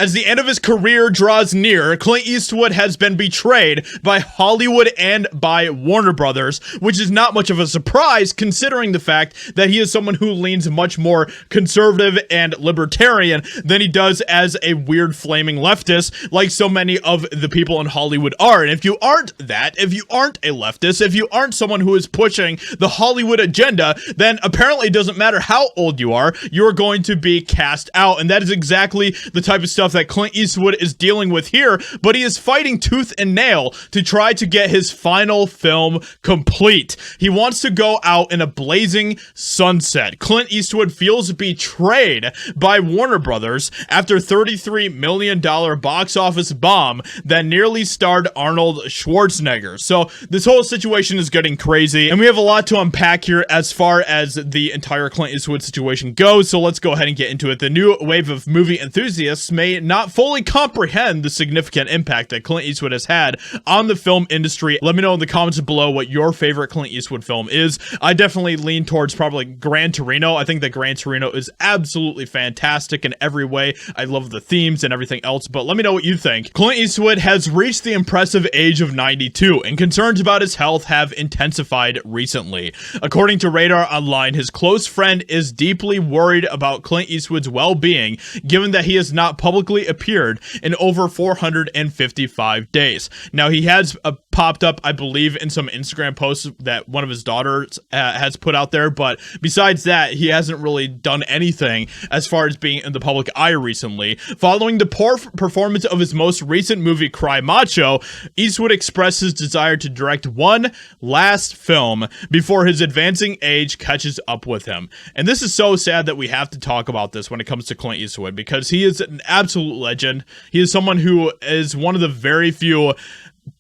As the end of his career draws near, Clint Eastwood has been betrayed by Hollywood and by Warner Brothers, which is not much of a surprise considering the fact that he is someone who leans much more conservative and libertarian than he does as a weird flaming leftist, like so many of the people in Hollywood are. And if you aren't that, if you aren't a leftist, if you aren't someone who is pushing the Hollywood agenda, then apparently it doesn't matter how old you are, you're going to be cast out. And that is exactly the type of stuff that Clint Eastwood is dealing with here, but he is fighting tooth and nail to try to get his final film complete. He wants to go out in a blazing sunset. Clint Eastwood feels betrayed by Warner Brothers after $33 million box office bomb that nearly starred Arnold Schwarzenegger. So this whole situation is getting crazy, and we have a lot to unpack here as far as the entire Clint Eastwood situation goes, so let's go ahead and get into it. The new wave of movie enthusiasts may not fully comprehend the significant impact that Clint Eastwood has had on the film industry. Let me know in the comments below what your favorite Clint Eastwood film is. I definitely lean towards probably Gran Torino. I think that Gran Torino is absolutely fantastic in every way. I love the themes and everything else, but let me know what you think. Clint Eastwood has reached the impressive age of 92, and concerns about his health have intensified recently. According to Radar Online, his close friend is deeply worried about Clint Eastwood's well-being, given that he has not publicly appeared in over 455 days. Now, he has popped up, I believe, in some Instagram posts that one of his daughters has put out there, but besides that, he hasn't really done anything as far as being in the public eye recently. Following the poor performance of his most recent movie, Cry Macho, Eastwood expressed his desire to direct one last film before his advancing age catches up with him. And this is so sad that we have to talk about this when it comes to Clint Eastwood, because he is an absolute legend. He is someone who is one of the very few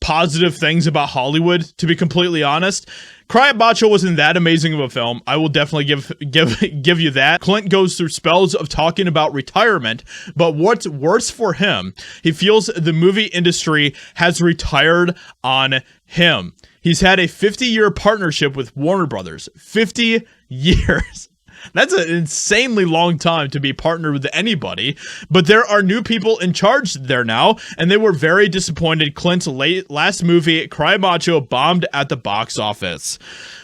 positive things about Hollywood, to be completely honest. Cry Macho wasn't that amazing of a film. I will definitely give you that. Clint goes through spells of talking about retirement, but what's worse for him, he feels the movie industry has retired on him. He's had a 50-year partnership with Warner Brothers. 50 years. That's an insanely long time to be partnered with anybody, but there are new people in charge there now, and they were very disappointed Clint's last movie, Cry Macho, bombed at the box office,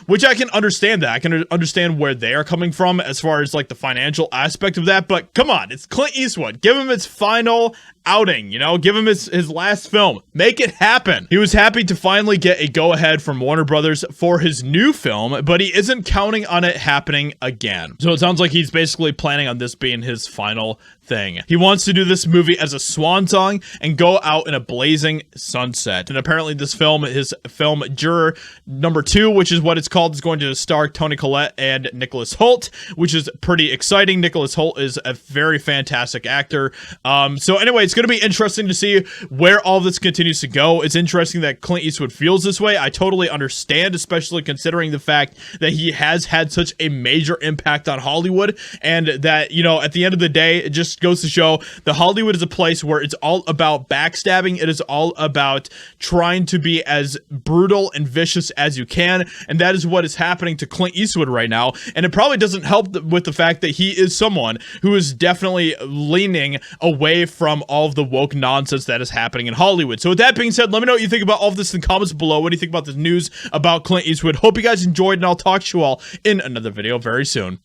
which I can understand that. I can understand where they are coming from as far as like the financial aspect of that, but come on, it's Clint Eastwood. Give him his final outing, you know, give him his last film, make it happen. He was happy to finally get a go-ahead from Warner Brothers for his new film, but he isn't counting on it happening again. So it sounds like he's basically planning on this being his final thing. He wants to do this movie as a swan song and go out in a blazing sunset. And apparently this film, his film Juror number 2, which is what it's called, is going to star Toni Collette and Nicholas Hoult, which is pretty exciting. Nicholas Hoult is a very fantastic actor. So anyway, it's going to be interesting to see where all this continues to go. It's interesting that Clint Eastwood feels this way. I totally understand, especially considering the fact that he has had such a major impact on Hollywood, and that, you know, at the end of the day, it just goes to show that Hollywood is a place where it's all about backstabbing. It is all about trying to be as brutal and vicious as you can, and that is what is happening to Clint Eastwood right now. And it probably doesn't help with the fact that he is someone who is definitely leaning away from all of the woke nonsense that is happening in Hollywood. So with that being said, let me know what you think about all of this in the comments below. What do you think about this news about Clint Eastwood? Hope you guys enjoyed, and I'll talk to you all in another video very soon.